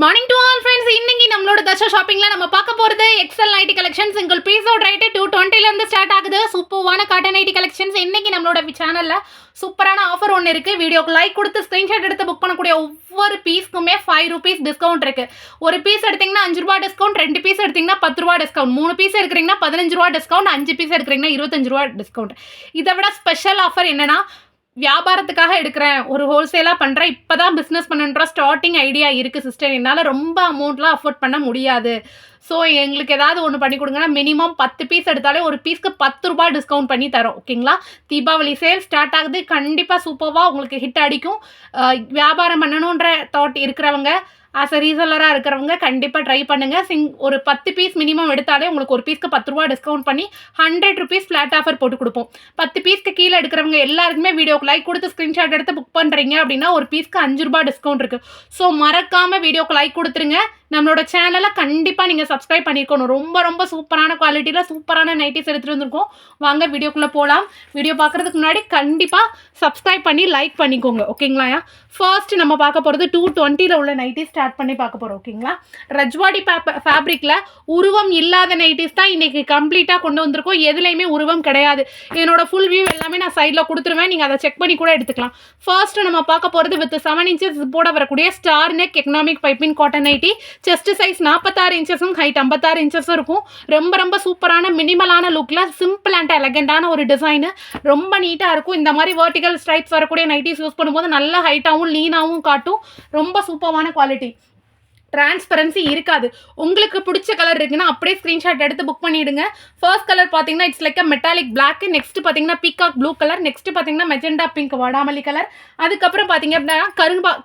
Morning to all friends. இன்னைக்கு நம்மளோட தர்ஷா ஷாப்பிங்ல நம்ம பார்க்க போறது எக்ஸல் நைட்டி கலெக்ஷன். சிங்கிள் பீஸோட ரேட் 220 இருந்து ஸ்டார்ட் ஆகுது. சூப்பரான காட்டன் நைட்டி கலெக்ஷன்ஸ். இன்னைக்கு நம்மளோட சேனல்ல சூப்பரான ஆஃபர் ஒன்று இருக்கு. வீடியோக்கு லைக் கொடுத்து ஸ்கிரீன்ஷாட் எடுத்து புக் பண்ணக்கூடிய ஒவ்வொரு பீஸ்க்குமே 5 ரூபீஸ் டிஸ்கவுண்ட் இருக்கு. ஒரு பீஸ் எடுத்தீங்கன்னா 5 ரூபா டிஸ்கவுண்ட், 2 பீஸ் எடுத்தீங்கன்னா 10 ரூபா டிஸ்கவுண்ட், 3 பீஸ் எடுக்கிறீங்கன்னா 15 ரூபா டிஸ்கவுண்ட், 5 பீஸ் எடுக்கிறீங்கன்னா 25 ரூபா டிஸ்கவுண்ட். இதை விட ஸ்பெஷல் ஆஃபர் என்னன்னா, வியாபாரத்துக்காக எடுக்கிறேன், ஒரு ஹோல்சேலாக பண்ணுறேன், இப்போ தான் பிஸ்னஸ் பண்ணுன்ற ஸ்டார்டிங் ஐடியா இருக்குது சிஸ்டர், என்னால் ரொம்ப அமௌண்ட்லாம் அஃபோர்ட் பண்ண முடியாது, ஸோ எங்களுக்கு ஏதாவது ஒன்று பண்ணி கொடுங்கன்னா மினிமம் 10 பீஸ் எடுத்தாலே ஒரு பீஸ்க்கு 10 ரூபா டிஸ்கவுண்ட் பண்ணி தரோம். ஓகேங்களா? தீபாவளி சேல் ஸ்டார்ட் ஆகுது. கண்டிப்பாக சூப்பராக உங்களுக்கு ஹிட் அடிக்கும். வியாபாரம் பண்ணணுன்ற தாட் இருக்கிறவங்க, ஆஸ் அ ரீசெல்லராக இருக்கிறவங்க கண்டிப்பாக ட்ரை பண்ணுங்கள். ஒரு 10 பீஸ் மினிமம் எடுத்தாலே உங்களுக்கு ஒரு பீஸ்க்கு 10 ரூபா டிஸ்கவுண்ட் பண்ணி 100 ருபீஸ் ஃப்ளாட் ஆஃபர் போட்டு கொடுப்போம். 10 பீஸ்க்கு கீழே எடுக்கிறவங்க எல்லாருக்குமே வீடியோக்கு லைக் கொடுத்து ஸ்க்ரீன்ஷாட் எடுத்து புக் பண்ணுறீங்க அப்படின்னா ஒரு பீஸ்க்கு 5 ரூபா டிஸ்கவுண்ட் இருக்குது. ஸோ மறக்காமல் வீடியோக்கு லைக் கொடுத்துருங்க. நம்மளோட சேனலை கண்டிப்பாக நீங்கள் சப்ஸ்கிரைப் பண்ணியிருக்கணும். ரொம்ப ரொம்ப சூப்பரான குவாலிட்டியில் சூப்பரான நைட்டிஸ் எடுத்துகிட்டு வந்திருக்கோம். வாங்க வீடியோக்குள்ளே போகலாம். வீடியோ பார்க்குறதுக்கு முன்னாடி கண்டிப்பாக சப்ஸ்கிரைப் பண்ணி லைக் பண்ணிக்கோங்க. ஓகேங்களா? ஃபர்ஸ்ட் நம்ம பார்க்க போகிறது 220 உள்ள நைட்டிஸ் ஸ்டார்ட் பண்ணி பார்க்க போகிறோம். ஓகேங்களா? ரஜ்வாடி ஃபேப்ரிக்கில் உருவம் இல்லாத நைட்டிஸ் தான் இன்றைக்கி கம்ப்ளீட்டாக கொண்டு வந்திருக்கோம். எதுலேயுமே உருவம் கிடையாது. என்னோட ஃபுல் வியூ எல்லாமே நான் சைடில் கொடுத்துருவேன். நீங்கள் அதை செக் பண்ணி கூட எடுத்துக்கலாம். ஃபர்ஸ்ட் நம்ம பார்க்க போகிறது வித் 7 இன்ச்சஸ் போட வரக்கூடிய star neck economic piping cotton nighty. Chest size 46 இன்ச்சஸும் ஹைட் 56 இன்ச்சஸும் இருக்கும். ரொம்ப ரொம்ப சூப்பரான மினிமலான லுக்கில் சிம்பிள் அண்ட் எலகண்டான ஒரு டிசைனு. ரொம்ப நீட்டாக இருக்கும். இந்த மாதிரி வெர்டிகல் ஸ்ட்ரைப்ஸ் வரக்கூடிய நைட்டிஸ் யூஸ் பண்ணும்போது நல்ல ஹைட்டாகவும் லீனாகவும் காட்டும். ரொம்ப சூப்பரான குவாலிட்டி. டிரான்ஸ்பரன்சி இருக்காது. உங்களுக்கு பிடிச்ச கலர் இருக்குன்னா அப்படியே ஸ்க்ரீன்ஷாட் எடுத்து புக் பண்ணிவிடுங்க. ஃபர்ஸ்ட் கலர் பார்த்தீங்கன்னா it's like a metallic black. Next பார்த்தீங்கன்னா பீகாக் ப்ளூ கலர். நெக்ஸ்ட் பார்த்தீங்கன்னா மெஜெண்டா பிங்க் வாடாமல்லி கலர். அதுக்கப்புறம் பார்த்தீங்க அப்படின்னா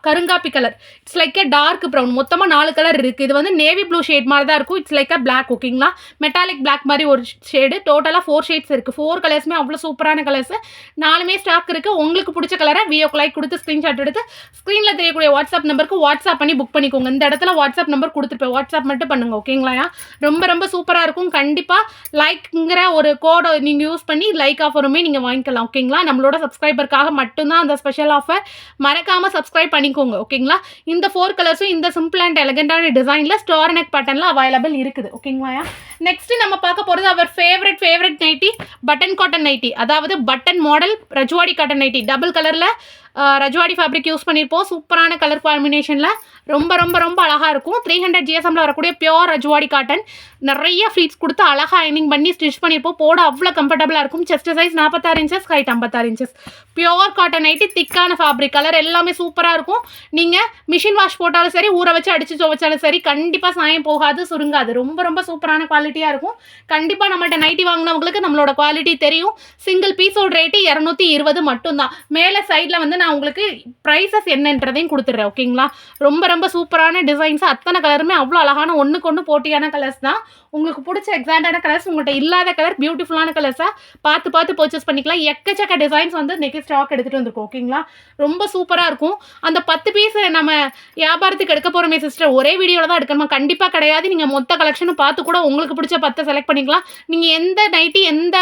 கருங்காப்பி colour. It's like a dark brown. மொத்தமாக 4 கலர் இருக்குது. இது வந்து நேவி ப்ளூ ஷேட் மாதிரி தான் இருக்கும். It's like a black. ஓகேங்களா? மெட்டாலிக் பிளாக் மாதிரி ஒரு ஷேடு. டோட்டலாக 4 ஷேட்ஸ் இருக்குது. 4 கலர்ஸுமே அவ்வளோ சூப்பரான கலர்ஸ். 4மே ஸ்டாக் இருக்குது. உங்களுக்கு பிடிச்ச கலரை வீடியோக்கு லைக் கொடுத்து ஸ்க்ரீன்ஷாட் எடுத்து ஸ்க்ரீனில் தெரியக்கூடிய வாட்ஸ்அப் நம்பருக்கு வாட்ஸ்அப் பண்ணி புக் பண்ணிக்கோங்க. இந்த இடத்துல வாட்ஸ்அப் நம்பர் கொடுத்துருப்பேன். வாட்ஸ்அப் மட்டும் பண்ணுங்க. ஓகேங்களா? ரொம்ப ரொம்ப சூப்பராக இருக்கும். கண்டிப்பாக லைக்ங்கிற ஒரு கோடை நீங்கள் யூஸ் பண்ணி லைக் ஆஃபருமே நீங்கள் வாங்கிக்கலாம். ஓகேங்களா? நம்மளோட சப்ஸ்கிரைபருக்காக மட்டும்தான் அந்த ஸ்பெஷல் ஆஃபர். மறக்காமல் சப்ஸ்கிரைப் பண்ணிக்கோங்க. ஓகேங்களா? இந்த 4 கலர்ஸும் இந்த சிம்பிள் அண்ட் எலகண்டான டிசைனில் ஸ்டார் நெக் பேட்டர்னில் அவைலபிள் இருக்குது. ஓகேங்களா? நெக்ஸ்ட் நம்ம பார்க்க போகிறது our favourite nighty, button cotton nighty. அதாவது button model Rajwadi cotton nighty. Double கலரில் ரஜ்வாடி ஃபேப்ரிக் யூஸ் பண்ணியிருப்போம். சூப்பரான கலர் காம்பினேஷனில் ரொம்ப ரொம்ப ரொம்ப அழகாக இருக்கும். 300 GSMல வரக்கூடிய பியோர் ரஜ்வாடி காட்டன். நிறைய ஃப்ளீட்ஸ் கொடுத்து அழகாக அயனிங் பண்ணி ஸ்டிச் பண்ணியிருப்போம். போட அவ்வளோ கம்ஃபர்டபுளாக இருக்கும். Chest size 46 inches, height 56 inches. Pure cotton nightie, திக்கான ஃபேப்ரிக். கலர் எல்லாமே சூப்பராக இருக்கும். நீங்கள் மிஷின் வாஷ் போட்டாலும் சரி, ஊற வச்சு அடித்து துவைச்சாலும் சரி, கண்டிப்பாக சாயம் போகாது, சுருங்காது. ரொம்ப ரொம்ப சூப்பரான குவாலிட்டியாக இருக்கும். கண்டிப்பாக நம்மள்ட்ட நைட்டி வாங்கினவங்களுக்கு நம்மளோட குவாலிட்டி தெரியும். சிங்கிள் பீஸோட ரேட்டு 220 மட்டும்தான். மேலே சைடில் வந்து நான் உங்களுக்கு ப்ரைஸஸ் என்னன்றதையும் கொடுத்துட்றேன். ஓகேங்களா? ரொம்ப ரொம்ப சூப்பரான டிசைன்ஸ். அத்தனை கலருமே அவ்வளோ அழகான ஒன்றுக்கு ஒன்று போட்டியான கலர்ஸ் தான். உங்களுக்கு பிடிச்ச எக்ஸாக்டான கலர்ஸ், உங்கள்கிட்ட இல்லாத கலர், பியூட்டிஃபுல்லான கலர்ஸாக பார்த்து பர்ச்சேஸ் பண்ணிக்கலாம். எக்கச்சக்க டிசைன்ஸ் வந்து நெக்ஸ்ட் ஸ்டாக் எடுத்துகிட்டு வந்துருக்கோம். ஓகேங்களா? ரொம்ப சூப்பராக இருக்கும். அந்த 10 பீஸ் நம்ம வியாபாரத்துக்கு எடுக்க போகிறோமே சிஸ்டர், ஒரே வீடியோவில் தான் எடுக்கணுமா? கண்டிப்பாக கிடையாது. நீங்கள் மொத்த கலெக்ஷனும் பார்த்து கூட உங்களுக்கு பிடிச்ச 10 செலக்ட் பண்ணிக்கலாம். நீங்கள் எந்த நைட்டி எந்த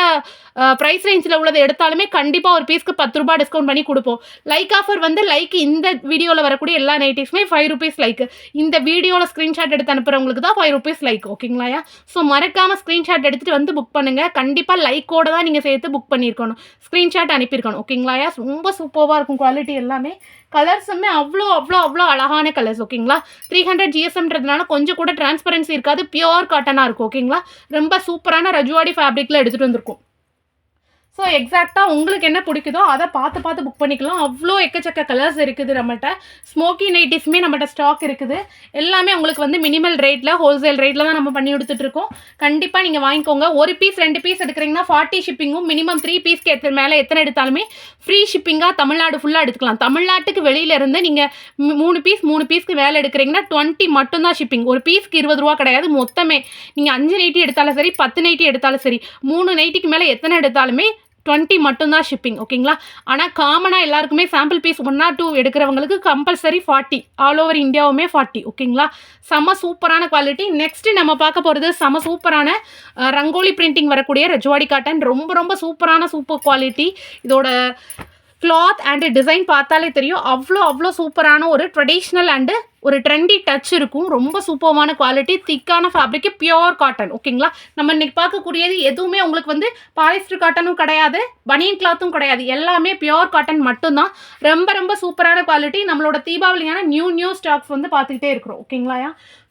ப்ரைஸ் ரேஞ்சில் உள்ளதை எடுத்தாலுமே கண்டிப்பாக ஒரு பீஸ்க்கு 10 ரூபா டிஸ்கவுண்ட் பண்ணி கொடுப்போம். லைக் ஆஃபர் வந்து லைக் இந்த வீடியோவில் வரக்கூடிய எல்லா நைட்டிஸுமே 5 ரூபீஸ் லைக். இந்த வீடியோவில் ஸ்க்ரீன்ஷாட் எடுத்து அனுப்புகிறவங்களுக்கு தான் 5 ரூபீஸ் லைக். ஓகேங்களா? ஸோ மறக்காமல் ஸ்க்ரீன்ஷாட் எடுத்துகிட்டு வந்து புக் பண்ணுங்கள். கண்டிப்பாக லைக்கோடு தான் நீங்கள் சேர்த்து புக் பண்ணியிருக்கணும், ஸ்க்ரீன்ஷாட் அனுப்பியிருக்கணும். ஓகேங்களா? ரொம்ப சூப்பராக இருக்கும் குவாலிட்டி. எல்லாமே கலர்ஸுமே அவ்வளோ அழகான கலர்ஸ். ஓகேங்களா? 300 GSMன்றதுனால கொஞ்சம் கூட டிரான்ஸ்பரன்சி இருக்காது. பியோர் காட்டனாக இருக்கும். ஓகேங்களா? ரொம்ப சூப்பரான ரஜ்வாடி ஃபேப்ரிக்கில் எடுத்துகிட்டு வந்திருக்கும். ஸோ எக்ஸாக்டாக உங்களுக்கு என்ன பிடிக்குதோ அதை பார்த்து புக் பண்ணிக்கலாம். அவ்வளோ எக்கச்சக்க கலர்ஸ் இருக்குது நம்மகிட்ட. ஸ்மோக்கி நைட்டிஸுமே நம்மகிட்ட ஸ்டாக் இருக்குது. எல்லாமே உங்களுக்கு வந்து மினிமல் ரேட்டில், ஹோல்சேல் ரேட்டில் தான் நம்ம பண்ணி கொடுத்துட்ருக்கோம். கண்டிப்பாக நீங்கள் வாங்கிக்கோங்க. ஒரு பீஸ் 2 பீஸ் எடுக்கிறீங்கன்னா 40 ஷிப்பிங்கும், மினிமம் 3 பீஸ்க்கு மேலே எத்தனை எடுத்தாலுமே ஃப்ரீ ஷிப்பிங்காக தமிழ்நாடு ஃபுல்லாக எடுத்துக்கலாம். தமிழ்நாட்டுக்கு வெளியிலேருந்து நீங்கள் 3 பீஸ்க்கு மேலே எடுக்கிறீங்கன்னா 20 மட்டும்தான் ஷிப்பிங். ஒரு பீஸ்க்கு 20 ரூபா கிடையாது. மொத்தமே நீங்கள் 5 நைட்டி எடுத்தாலும் சரி, 10 நைட்டி எடுத்தாலும் சரி, 3 நைட்டிக்கு மேலே எத்தனை எடுத்தாலுமே 20 மட்டும்தான் ஷிப்பிங். ஓகேங்களா? ஆனால் காமனாக எல்லாருக்குமே சாம்பிள் பீஸ் 1 or 2 எடுக்கிறவங்களுக்கு கம்பல்சரி 40. ஆல் ஓவர் இந்தியாவுமே 40. ஓகேங்களா? செம்ம சூப்பரான குவாலிட்டி. நெக்ஸ்ட் நம்ம பார்க்க போகிறது செம்ம சூப்பரான ரங்கோலி பிரிண்டிங் வரக்கூடிய ரஜ்வாடி காட்டன். ரொம்ப ரொம்ப சூப்பரான சூப்பர் குவாலிட்டி. இதோட கிளாத் அண்ட் டிசைன் பார்த்தாலே தெரியும். அவ்வளோ சூப்பரான ஒரு ட்ரெடிஷ்னல் அண்டு ஒரு ட்ரெண்டி டச் இருக்கும். ரொம்ப சூப்பர்வான குவாலிட்டி, திக்கான ஃபேப்ரிக், பியூர் காட்டன். ஓகேங்களா? நம்ம இன்னைக்கு பார்க்கக்கூடியது எதுவுமே உங்களுக்கு வந்து பாலிஸ்டர் காட்டனும் கிடையாது, பனியன் கிளாத்தும் கிடையாது. எல்லாமே பியூர் காட்டன் மட்டும்தான். ரொம்ப ரொம்ப சூப்பரான குவாலிட்டி. நம்மளோட தீபாவளியான நியூ ஸ்டாக்ஸ் வந்து பார்த்துக்கிட்டே இருக்கிறோம். ஓகேங்களா?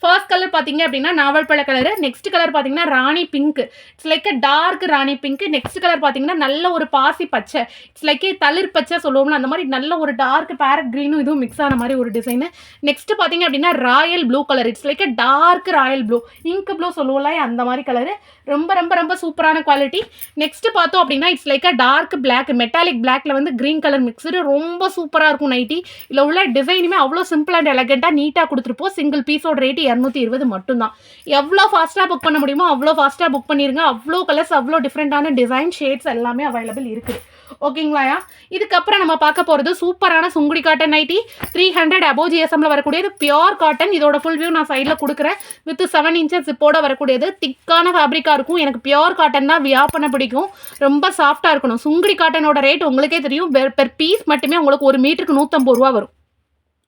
ஃபர்ஸ்ட் கலர் பார்த்தீங்க அப்படின்னா நாவல் பழ கலரு. நெக்ஸ்ட் கலர் பார்த்தீங்கன்னா rani pink. It's like a dark rani pink. Next colour பார்த்தீங்கன்னா நல்ல ஒரு பாசி பச்சை, இட்ஸ் லைக் தளிர் பச்சை சொல்லுவோம்ல, அந்த மாதிரி நல்ல ஒரு டார்க் பேரட் க்ரீனும் இதுவும் மிக்ஸ் ஆன மாதிரி ஒரு டிசைனு. நெக்ஸ்ட் பார்த்தீங்க அப்படின்னா royal blue colour. It's like a dark royal blue, ink blue சொல்லுவோம்ல, அந்த மாதிரி கலரு. ரொம்ப ரொம்ப ரொம்ப சூப்பரான குவாலிட்டி. நெக்ஸ்ட் பார்த்தோம் அப்படின்னா it's like a dark black, metallic பிளாக்ல வந்து கிரீன் கலர் மிக்ஸ்டு. ரொம்ப சூப்பராக இருக்கும் நைட்டி. இதில் உள்ள டிசைனுமே அவ்வளோ சிம்பிள் அண்ட் எலகெண்ட்டாக நீட்டாக கொடுத்துருப்போம். சிங்கிள் பீஸோட ரேட்டு 220 மட்டும்தான். எவ்வளோ ஃபாஸ்ட்டாக புக் பண்ண முடியுமோ அவ்வளோ ஃபாஸ்ட்டாக புக் பண்ணிருங்க. அவ்வளோ கலர்ஸ், அவ்வளோ டிஃப்ரெண்டான டிசைன், ஷேட்ஸ் எல்லாமே அவைலபிள் இருக்குது. ஓகேங்களாயா? இதுக்கப்புறம் நம்ம பார்க்க போகிறது சூப்பரான சுங்குடி காட்டன் நைட்டி. 300 above GSMல வரக்கூடியது, பியோர் காட்டன். இதோட ஃபுல் வியூ நான் சைடில் கொடுக்குறேன். வித் 7 inches ஜிப்போட வரக்கூடியது, திக்கான ஃபேப்ரிக்காக இருக்கும். எனக்கு பியோர் காட்டன் தான் வியர் பண்ண பிடிக்கும். ரொம்ப சாஃப்டாக இருக்கணும். சுங்குடி காட்டனோட ரேட் உங்களுக்கே தெரியும். பெர் பீஸ் மட்டுமே உங்களுக்கு 1 மீட்டருக்கு 150 ரூபா வரும்.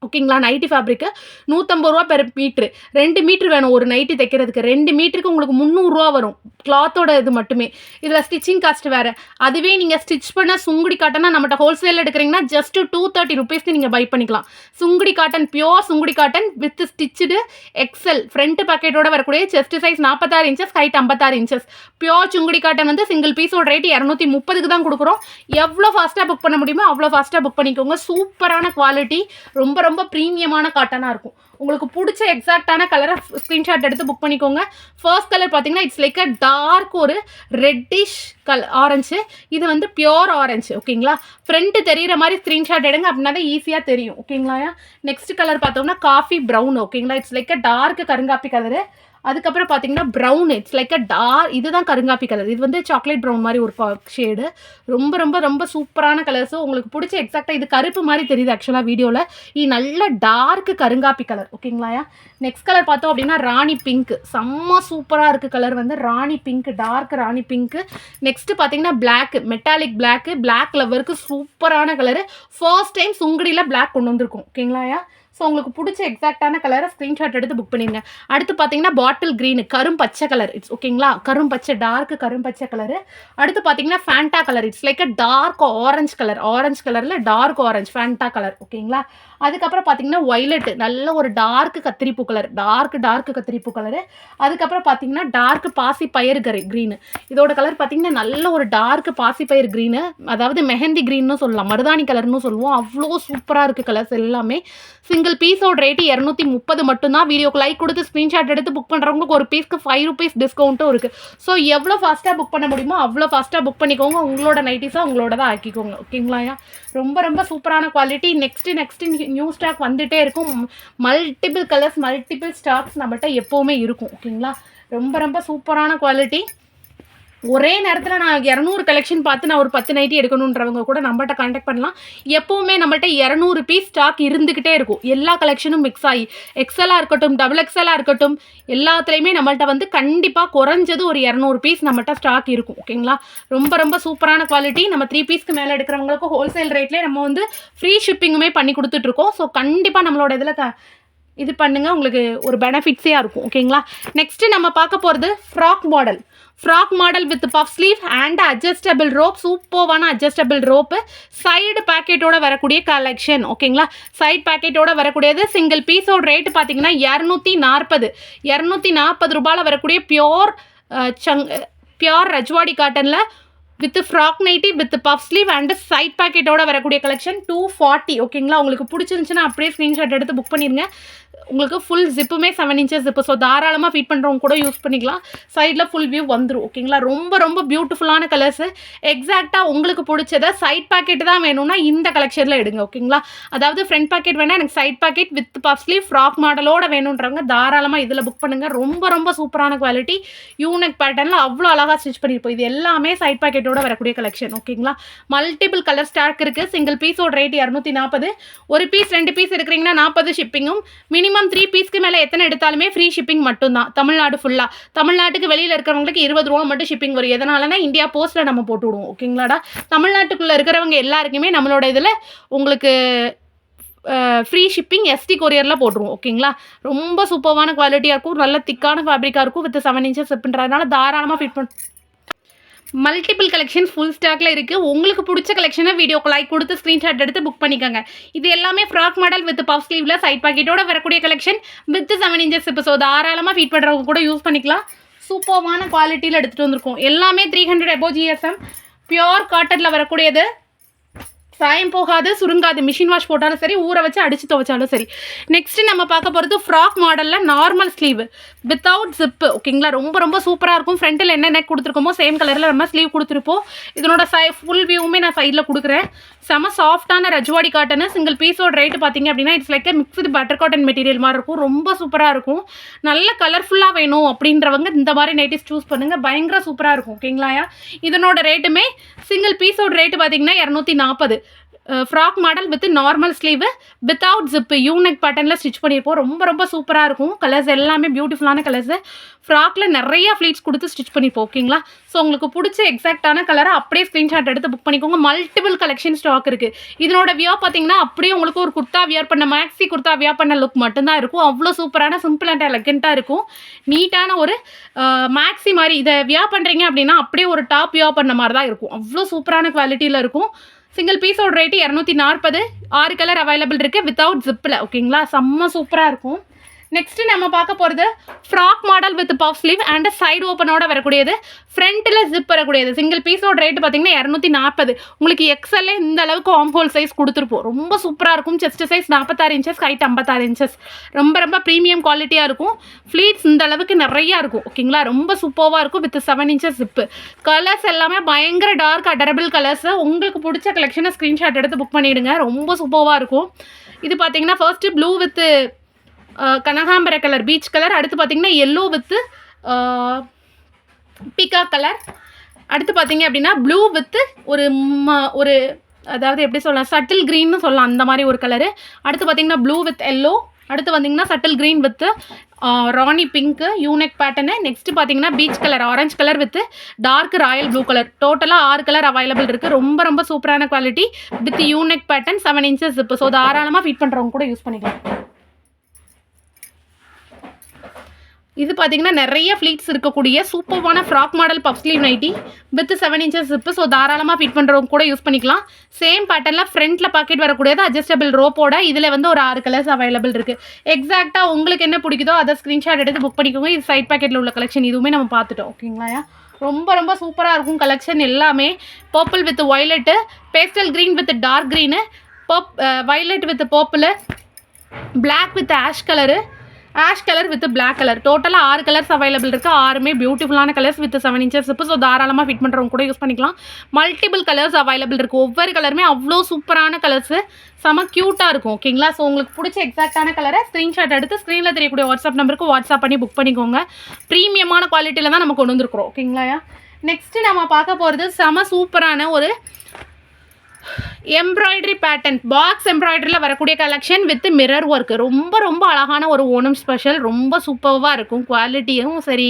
ஓகேங்களா? நைட்டி ஃபேப்ரிக்கு 150 ரூபா பெர் மீட்ரு. 2 மீட்ரு வேணும் ஒரு நைட்டி தைக்கிறதுக்கு. 2 மீட்டருக்கு உங்களுக்கு 300 ரூபா வரும், கிளாத்தோட இது மட்டுமே. இதில் ஸ்டிச்சிங் காஸ்ட் வேறு. அதுவே நீங்கள் ஸ்டிச் பண்ண சுங்குடி காட்டனா நம்மகிட்ட ஹோல்சேல் எடுக்கிறீங்கன்னா ஜஸ்ட் 230 ருபீஸ்க்கு நீங்கள் பை பண்ணிக்கலாம். Sungudi cotton, pure Sungudi cotton with stitched XL front பேக்கெட்டோட வரக்கூடிய, chest size 46 inches, height 56 inches. Pure Sungudi cotton வந்து சிங்கிள் பீஸோட ரேட் 230க்கு தான் கொடுக்குறோம். எவ்வளோ ஃபாஸ்ட்டாக புக் பண்ண முடியுமோ அவ்வளோ ஃபாஸ்ட்டாக புக் பண்ணிக்கோங்க. சூப்பரான குவாலிட்டி, ரொம்ப ரொம்ப ப்ரீமியமான காட்டனாக இருக்கும். உங்களுக்கு பிடிச்ச எக்ஸாக்டான கலரை ஸ்க்ரீன்ஷாட் எடுத்து புக் பண்ணிக்கோங்க. ஃபர்ஸ்ட் கலர் பார்த்தீங்கன்னா இட்ஸ் லைக் அ டார்க் ஒரு ரெட்டிஷ் ஆரஞ்சு. இது வந்து பியோர் ஆரஞ்சு. ஓகேங்களா? ஃப்ரண்ட் தெரிகிற மாதிரி ஸ்க்ரீன்ஷாட் எடுங்க, அப்படின்னா தான் ஈஸியாக தெரியும். ஓகேங்களா? நெக்ஸ்ட் கலர் பார்த்தோம்னா காஃபி ப்ரௌன். ஓகேங்களா? இட்ஸ் லைக் அ டார்க் கருங்காப்பி கலரு. அதுக்கப்புறம் பார்த்தீங்கன்னா brown, it's like a dark, இதுதான் கருங்காப்பி கலர். இது வந்து சாக்லேட் ப்ரௌன் மாதிரி ஒரு ஷேடு. ரொம்ப ரொம்ப ரொம்ப சூப்பரான கலர்ஸும் உங்களுக்கு பிடிச்ச எக்ஸாக்டாக. இது கருப்பு மாதிரி தெரியுது ஆக்சுவலாக வீடியோவில். இது நல்ல டார்க் கருங்காப்பி கலர். ஓகேங்களா? நெக்ஸ்ட் கலர் பார்த்தோம் அப்படின்னா ராணி பிங்க். செம்ம சூப்பராக இருக்குது கலர் வந்து ராணி pink, dark rani pink. Next பார்த்தீங்கன்னா பிளாக், மெட்டாலிக் பிளாக். பிளாக் லவருக்கு சூப்பரான கலரு. ஃபர்ஸ்ட் டைம் சுங்குடியில் பிளாக் கொண்டு வந்திருக்கும். ஓகேங்களா? ஸோ உங்களுக்கு பிடிச்ச எக்ஸாக்டான கலரை ஸ்க்ரீன்ஷாட் எடுத்து புக் பண்ணிடுங்க. அடுத்து பார்த்தீங்கன்னா பாட்டில் க்ரீனு, கரும் பச்சை கலர். இட்ஸ் ஓகேங்களா? கரும் பச்சை, டார்க் கரும் பச்சை கலரு. அடுத்து பார்த்தீங்கன்னா Fanta colour. It's like a dark orange colour. Orange கலரில் டார்க் ஆரஞ்ச், ஃபேண்டா கலர். ஓகேங்களா? அதுக்கப்புறம் பார்த்தீங்கன்னா ஒய்லெட், நல்ல ஒரு டார்க் கத்திரிப்பூ கலர், டார்க் கத்திரிப்பூ கலரு. அதுக்கப்புறம் பார்த்தீங்கன்னா டார்க் பாசி பயிர் க்ரீனு. இதோட கலர் பார்த்தீங்கன்னா நல்ல ஒரு டார்க் பாசி பயிர் க்ரீனு, அதாவது மெஹந்தி க்ரீன்னு சொல்லலாம், மருதாணி கலர்னு சொல்லுவோம். அவ்வளோ சூப்பராக இருக்குது கலர்ஸ் எல்லாமே. சிங்கிள் பீஸோட ரேட்டு 230 மட்டும்தான். வீடியோக்கு லைக் கொடுத்து ஸ்க்ரீன்ஷாட் எடுத்து புக் பண்ணுறவங்களுக்கு ஒரு பீஸ்க்கு 5 rupees டிஸ்கவுண்ட்டும் இருக்குது. ஸோ எவ்வளோ ஃபாஸ்ட்டாக புக் பண்ண முடியுமோ அவ்வளோ ஃபாஸ்ட்டாக புக் பண்ணிக்கோங்க. உங்களோட நைட்டிஸாக உங்களோட தான் ஆக்கிக்கோங்க. ஓகேங்களா? ரொம்ப ரொம்ப சூப்பரான குவாலிட்டி. நெக்ஸ்ட்டு நியூ ஸ்டாக் வந்துகிட்டே இருக்கும். மல்டிபிள் கலர்ஸ், மல்டிபிள் ஸ்டாக்ஸ் நம்மகிட்ட எப்போவுமே இருக்கும். ஓகேங்களா? ரொம்ப ரொம்ப சூப்பரான குவாலிட்டி. ஒரே நேரத்தில் நான் 200 கலெக்ஷன் பார்த்து நான் ஒரு 10 நைட்டி எடுக்கணுன்றவங்க கூட நம்மகிட்ட கான்டாக்ட் பண்ணலாம். எப்போவுமே நம்மள்ட்ட 200 பீஸ் ஸ்டாக் இருந்துக்கிட்டே இருக்கும். எல்லா கலெக்ஷனும் மிக்ஸ் ஆகி, எக்ஸலாக இருக்கட்டும், டபுள் எக்ஸலாக இருக்கட்டும், எல்லாத்துலேயுமே நம்மள்ட்ட வந்து கண்டிப்பாக குறைஞ்சது ஒரு 200 பீஸ் நம்மகிட்ட ஸ்டாக் இருக்கும். ஓகேங்களா? ரொம்ப ரொம்ப சூப்பரான குவாலிட்டி. நம்ம 3 பீஸ்க்கு மேலே எடுக்கிறவங்களுக்கு ஹோல்சேல் ரேட்லேயே நம்ம வந்து ஃப்ரீ ஷிப்பிங்குமே பண்ணி கொடுத்துட்ருக்கோம். ஸோ கண்டிப்பாக நம்மளோட இதில் இது பண்ணுங்கள், உங்களுக்கு ஒரு பெனிஃபிட்ஸியாக இருக்கும். ஓகேங்களா? நெக்ஸ்ட்டு நம்ம பார்க்க போகிறது frock model with puff sleeve and adjustable rope. சூப்பர்வான அட்ஜஸ்டபிள் ரோப்பு, சைடு பேக்கெட்டோட வரக்கூடிய கலெக்ஷன். ஓகேங்களா? சைடு பேக்கெட்டோட வரக்கூடியது. சிங்கிள் பீஸோட ரேட்டு பார்த்தீங்கன்னா 240 ரூபாயில் வரக்கூடிய பியோர் ரஜ்வாடி காட்டனில் with frock nighty with puff sleeve and side பேக்கெட்டோட வரக்கூடிய கலெக்ஷன் 240. ஓகேங்களா? உங்களுக்கு பிடிச்சிருந்துச்சுன்னா அப்படியே ஸ்க்ரீன்ஷாட் எடுத்து புக் பண்ணிடுங்க. உங்களுக்கு ஃபுல் ஜிப்புமே 7 inches ஜிப்பு. ஸோ தாராளமாக ஃபீட் பண்ணுறவங்க கூட யூஸ் பண்ணிக்கலாம். சைடில் ஃபுல் வியூ வந்துடும். ஓகேங்களா? ரொம்ப ரொம்ப பியூட்டிஃபுல்லான கலர்ஸு. எக்ஸாக்டாக உங்களுக்கு பிடிச்சதை சைட் பேக்கெட் தான் வேணும்னா இந்த கலெக்ஷனில் எடுங்க. ஓகேங்களா? அதாவது ஃப்ரண்ட் பேக்கெட் வேணால் எனக்கு side pocket with puff sleeve frock மாடலோட வேணுன்றவங்க தாராளமாக இதில் புக் பண்ணுங்கள். ரொம்ப ரொம்ப சூப்பரான குவாலிட்டி. யூனிக் பேட்டர்னில் அவ்வளோ அழகாக ஸ்டிச் பண்ணியிருப்போம். இது எல்லாமே சைட் பேக்கெட்டோட வரக்கூடிய கலெக்ஷன். ஓகேங்களா? மல்டிபிள் கலர் ஸ்டாக் இருக்குது. சிங்கிள் பீஸோட ரேட் 240. ஒரு பீஸ் 2 பீஸ் எடுக்கிறீங்கன்னா 40 ஷிப்பிங்கும். மினிமம் 3 பீஸ்க்கு மேலே எத்தனை எடுத்தாலுமே ஃப்ரீ ஷிப்பிங் மட்டும்தான். தமிழ்நாடு ஃபுல்லாக. தமிழ்நாட்டுக்கு வெளியில் இருக்கிறவங்களுக்கு 20 ரூபா மட்டும் ஷிப்பிங் வரும். எதனாலனா இந்தியா போஸ்ட்டில் நம்ம போட்டு விடுவோம். ஓகேங்களாடா? தமிழ்நாட்டுக்குள்ளே இருக்கிறவங்க எல்லாருக்குமே நம்மளோட இதில் உங்களுக்கு ஃப்ரீ ஷிப்பிங் எஸ்டி கொரியரில் போட்டுருவோம். ஓகேங்களா, ரொம்ப சூப்பரான குவாலிட்டியாக இருக்கும், நல்ல திக்கான ஃபேப்ரிக்காக இருக்கும், வித் 7 inches சிப்புன்றதுனால தாராளமாக ஃபிட் பண்ண. மல்டிபிள் கலெக்ஷன்ஸ் ஃபுல் ஸ்டாக்ல இருக்குது. உங்களுக்கு பிடிச்ச கலெக்ஷனை வீடியோக்கு லைக் கொடுத்து ஸ்க்ரீன்ஷாட் எடுத்து புக் பண்ணிக்கோங்க. இது எல்லாமே ஃப்ராக் மாடல் வித் பஃப் ஸ்லீவ்ல சைட் பாக்கெட்டோட வரக்கூடிய collection with 7 inches zip. So தாராளமாக ஃபீட் பண்ணுறவங்க கூட யூஸ் பண்ணிக்கலாம். சூப்பரான குவாலிட்டியில் எடுத்துகிட்டு வந்திருக்கோம். எல்லாமே 300 above GSM பியோர் காட்டனில் வரக்கூடியது. சாயம் போகாது, சுருங்காது. மிஷின் வாஷ் போட்டாலும் சரி, ஊற வச்சு அடித்து துவைச்சாலும் சரி. நெக்ஸ்ட் நம்ம பார்க்க போகிறது ஃப்ராக் மாடலில் நார்மல் ஸ்லீவ் வித்தவுட் ஜிப்பு. ஓகேங்களா, ரொம்ப ரொம்ப சூப்பராக இருக்கும். ஃப்ரண்ட்டில் என்ன நெக் கொடுத்துருக்கோமோ சேம் கலரில் நம்ம ஸ்லீவ் கொடுத்துருப்போம். இதனோட ஃபுல் வியூவுமே நான் சைடில் கொடுக்குறேன். செம சாஃப்டான ரஜ்வாடி காட்டனு. சிங்கிள் பீஸோட ரேட்டு பார்த்தீங்க அப்படின்னா it's like mixed butter cotton material மாதிரி இருக்கும். ரொம்ப சூப்பராக இருக்கும். நல்ல கலர்ஃபுல்லாக வேணும் அப்படின்றவங்க இந்த மாதிரி நைட்டிஸ் சூஸ் பண்ணுங்கள். பயங்கர சூப்பராக இருக்கும். ஓகேங்களா, இதனோட ரேட்டுமே சிங்கிள் பீஸோட ரேட்டு பார்த்தீங்கன்னா 240. Frock model with normal sleeve without zip unique பேட்டர்னில் ஸ்டிச் பண்ணியிருப்போம். ரொம்ப ரொம்ப சூப்பராக இருக்கும். கலர்ஸ் எல்லாமே பியூட்டிஃபுல்லான கலர்ஸு. ஃப்ராக்கில் நிறையா ஃப்ளீட்ஸ் கொடுத்து ஸ்டிச் பண்ணியிருப்போம். ஓகேங்களா, ஸோ உங்களுக்கு பிடிச்ச எக்ஸாக்டான கலரை அப்படியே ஸ்க்ரீன்ஷாட் எடுத்து புக் பண்ணிக்கோங்க. மல்டிபிள் கலெக்ஷன் ஸ்டாக் இருக்குது. இதனோட வியர் பார்த்தீங்கன்னா அப்படியே உங்களுக்கு ஒரு குர்த்தா வியர் பண்ண மேக்ஸி குர்த்தா வியர் பண்ண லுக் மட்டும்தான் இருக்கும். அவ்வளோ சூப்பரான சிம்பிள் அண்ட் எலகெண்ட்டாக இருக்கும். நீட்டான ஒரு மேக்ஸி மாதிரி இதை வியர் பண்ணுறீங்க அப்படின்னா அப்படியே ஒரு டாப் வியர் பண்ண மாதிரி தான் இருக்கும். அவ்வளோ சூப்பரான குவாலிட்டியில் இருக்கும். சிங்கிள் பீஸோட ரேட்டு 240. 6 கலர் அவைலபிள் இருக்குது வித்தவுட் ஜிப்பில். ஓகேங்களா, செம்ம சூப்பராக இருக்கும். நெக்ஸ்ட்டு நம்ம பார்க்க போகிறது frock model with puff sleeve and side ஓப்பனோட வரக்கூடியது. ஃப்ரண்ட்டில் ஜிப் வரக்கூடியது. சிங்கிள் பீஸோட ரேட்டு பார்த்தீங்கன்னா 240. உங்களுக்கு எக்ஸல்லே இந்த அளவுக்கு ஆர்ம் ஹோல் சைஸ் கொடுத்துருப்போம். ரொம்ப சூப்பராக இருக்கும். Chest size 46 inches, height 56 inches. ரொம்ப ரொம்ப ப்ரீமியம் குவாலிட்டியாக இருக்கும். ஃப்ளீட்ஸ் இந்த அளவுக்கு நிறையா இருக்கும். ஓகேங்களா, ரொம்ப சூப்பராக இருக்கும் வித் 7 inches ஜிப்பு. கலர்ஸ் எல்லாமே பயங்கர டார்க் அடரபிள் கலர்ஸு. உங்களுக்கு பிடிச்ச கலெக்ஷனை ஸ்க்ரீன்ஷாட் எடுத்து புக் பண்ணிவிடுங்க. ரொம்ப சூப்பராக இருக்கும். இது பார்த்தீங்கன்னா ஃபர்ஸ்ட்டு ப்ளூ வித் கனகாம்பர கலர், பீச் கலர். அடுத்து பார்த்தீங்கன்னா எல்லோ வித்து பீக்கா கலர். அடுத்து பார்த்தீங்க அப்படின்னா ப்ளூ வித்து ஒரு அதாவது எப்படி சொல்லலாம், சட்டில் க்ரீன்னு சொல்லலாம், அந்த மாதிரி ஒரு கலரு. அடுத்து பார்த்தீங்கன்னா ப்ளூ வித் எல்லோ. அடுத்து பார்த்தீங்கன்னா சட்டில் green with rani pink unique pattern. Next பார்த்தீங்கன்னா peach colour, orange colour with dark royal blue colour. டோட்டலாக 6 கலர் அவைலபிள் இருக்குது. ரொம்ப ரொம்ப சூப்பரான quality with unique pattern 7 inches zip. So தாராளமாக ஃபிட் பண்ணுறவங்க கூட யூஸ் பண்ணிக்கலாம். இது பார்த்தீங்கன்னா நிறைய ஃப்ளீட்ஸ் இருக்கக்கூடிய சூப்பரான frock model puff sleeve nightie with 7 inches zip. So தாராளமாக ஃபிட் பண்ணுறவங்க கூட யூஸ் பண்ணிக்கலாம். சேம் பேட்டர்னில் ஃப்ரண்ட்டில் பாக்கெட் வரக்கூடியது அட்ஜஸ்டபிள் ரோப்போட. இதில் வந்து ஒரு 6 கலர்ஸ் அவைலபிள் இருக்குது. எக்ஸாக்டாக உங்களுக்கு என்ன பிடிக்குதோ அதை ஸ்க்ரீன்ஷாட் எடுத்து புக் பண்ணிக்கோங்க. இது சைட் பாக்கெட்டில் உள்ள கலெக்ஷன். இதுவுமே நம்ம பார்த்துட்டோம். ஓகேங்களா, ரொம்ப ரொம்ப சூப்பராக இருக்கும் கலெக்ஷன் எல்லாமே. Purple with violet, pastel green with dark green, violet with purple, black with ash colour, ash colour with black colour. டோட்டலாக 6 கலர்ஸ் அவைலபிள் இருக்குது. 6மே பியூட்டிஃபுல்லான colours with 7 inches zip. So தாராளமாக ஃபிட் பண்ணுறவங்க கூட யூஸ் பண்ணிக்கலாம். மல்டிபிள் கலர்ஸ் அவைலபிள் இருக்குது. ஒவ்வொரு கலருமே அவ்வளோ சூப்பரான கலர்ஸு, செம க்யூட்டாக இருக்கும். ஓகேங்களா, ஸோ உங்களுக்கு பிடிச்ச எக்ஸாக்டான கலரை ஸ்க்ரீன்ஷாட் எடுத்து ஸ்க்ரீனில் தெரியக்கூடிய வாட்ஸ்அப் நம்பருக்கு வாட்ஸ்அப் பண்ணி புக் பண்ணிக்கோங்க. ப்ரீமியமான குவாலிட்டியில் தான் நம்ம கொண்டு வந்துருக்குறோம். ஓகேங்களா, நெக்ஸ்ட்டு நம்ம பார்க்க போகிறது செம சூப்பரான ஒரு எம்ப்ராய்டரி பேட்டர்ன், பாக்ஸ் எம்ப்ராய்டரியில் வரக்கூடிய கலெக்ஷன் வித் மிரர் ஒர்க். ரொம்ப ரொம்ப அழகான ஒரு ஓணம் ஸ்பெஷல். ரொம்ப சூப்பராக இருக்கும். குவாலிட்டியும் சரி,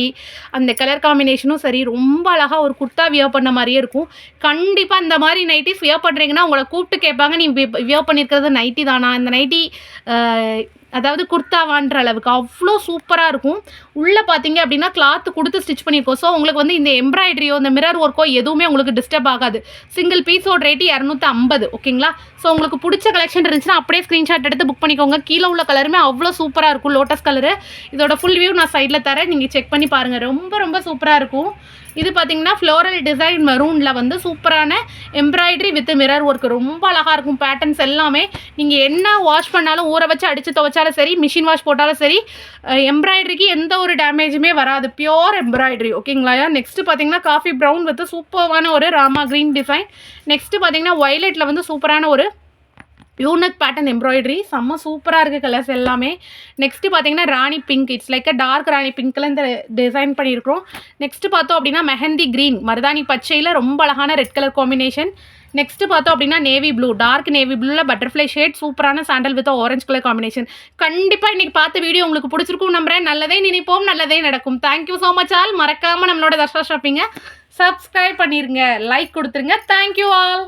அந்த கலர் காம்பினேஷனும் சரி, ரொம்ப அழகாக ஒரு குர்த்தா வியர் பண்ண மாதிரியே இருக்கும். கண்டிப்பாக இந்த மாதிரி நைட்டிஸ் வியர் பண்ணுறீங்கன்னா உங்களை கூப்பிட்டு கேட்பாங்க, நீ வியர் பண்ணியிருக்கிறது நைட்டி தானா, இந்த நைட்டி அதாவது குர்த்தாவான்ற அளவுக்கு அவ்வளோ சூப்பராக இருக்கும். உள்ளே பார்த்தீங்க அப்படின்னா கிளாத்து கொடுத்து ஸ்டிச் பண்ணியிருக்கோம். ஸோ உங்களுக்கு வந்து இந்த எம்ப்ராய்டரியோ இந்த மிரர் ஒர்க்கோ எதுவுமே உங்களுக்கு டிஸ்டர்ப் ஆகாது. சிங்கிள் பீஸோட ரேட்டு 250. ஓகேங்களா, ஸோ உங்களுக்கு பிடிச்ச கலெக்ஷன் இருந்துச்சுன்னா அப்படியே ஸ்க்ரீன்ஷாட் எடுத்து புக் பண்ணிக்கோங்க. கீழே உள்ள கலருமே அவ்வளோ சூப்பராக இருக்கும். Lotus colour. இதோட ஃபுல் வியூ நான் சைடில் தரேன், நீங்கள் செக் பண்ணி பாருங்கள். ரொம்ப ரொம்ப சூப்பராக இருக்கும். இது பார்த்தீங்கன்னா ஃப்ளோரல் டிசைன் மெரூனில் வந்து சூப்பரான எம்ப்ராய்டரி வித் மிரர் ஒர்க். ரொம்ப அழகாக இருக்கும். பேட்டர்ன்ஸ் எல்லாமே நீங்கள் என்ன வாஷ் பண்ணாலும், ஊற வச்சு அடித்து துவைச்சாலும் சரி, மிஷின் வாஷ் போட்டாலும் சரி, எம்ப்ராய்டரிக்கு எந்த ஒரு டேமேஜுமே வராது. Pure embroidery. ஓகேங்களா, நெக்ஸ்ட்டு பார்த்தீங்கன்னா காஃபி ப்ரௌன் வித் சூப்பரான ஒரு ராமா க்ரீன் டிசைன். நெக்ஸ்ட்டு பார்த்தீங்கன்னா வயலட்டில் வந்து சூப்பரான ஒரு யூனக் பேட்டர்ன் எம்ப்ராய்டரி. செம்ம சூப்பராக இருக்குது கலர்ஸ் எல்லாமே. நெக்ஸ்ட்டு பார்த்தீங்கன்னா rani pink. It's like dark ராணி பிங்க்கில் இந்த டிசைன் பண்ணியிருக்கிறோம். நெக்ஸ்ட்டு பார்த்தோம் அப்படின்னா மெஹந்தி க்ரீன், மருதாணி பச்சையில் ரொம்ப அழகான ரெட் கலர் காம்பினேஷன். நெக்ஸ்ட்டு பார்த்தோம் அப்படின்னா நேவி ப்ளூ, டார்க் நேவி ப்ளூவில் பட்டர்ஃப்ளை ஷேட், சூப்பரான sandal with orange colour combination. கண்டிப்பாக இன்றைக்கி பார்த்த வீடியோ உங்களுக்கு பிடிச்சிருக்கும் நம்புறேன். நல்லதே நினைப்போம், நல்லதே நடக்கும். Thank you so much all. மறக்காமல் நம்மளோட தர்ஷா ஷாப்பிங்கை சப்ஸ்கிரைப் பண்ணிடுங்க, லைக் கொடுத்துருங்க. Thank you all.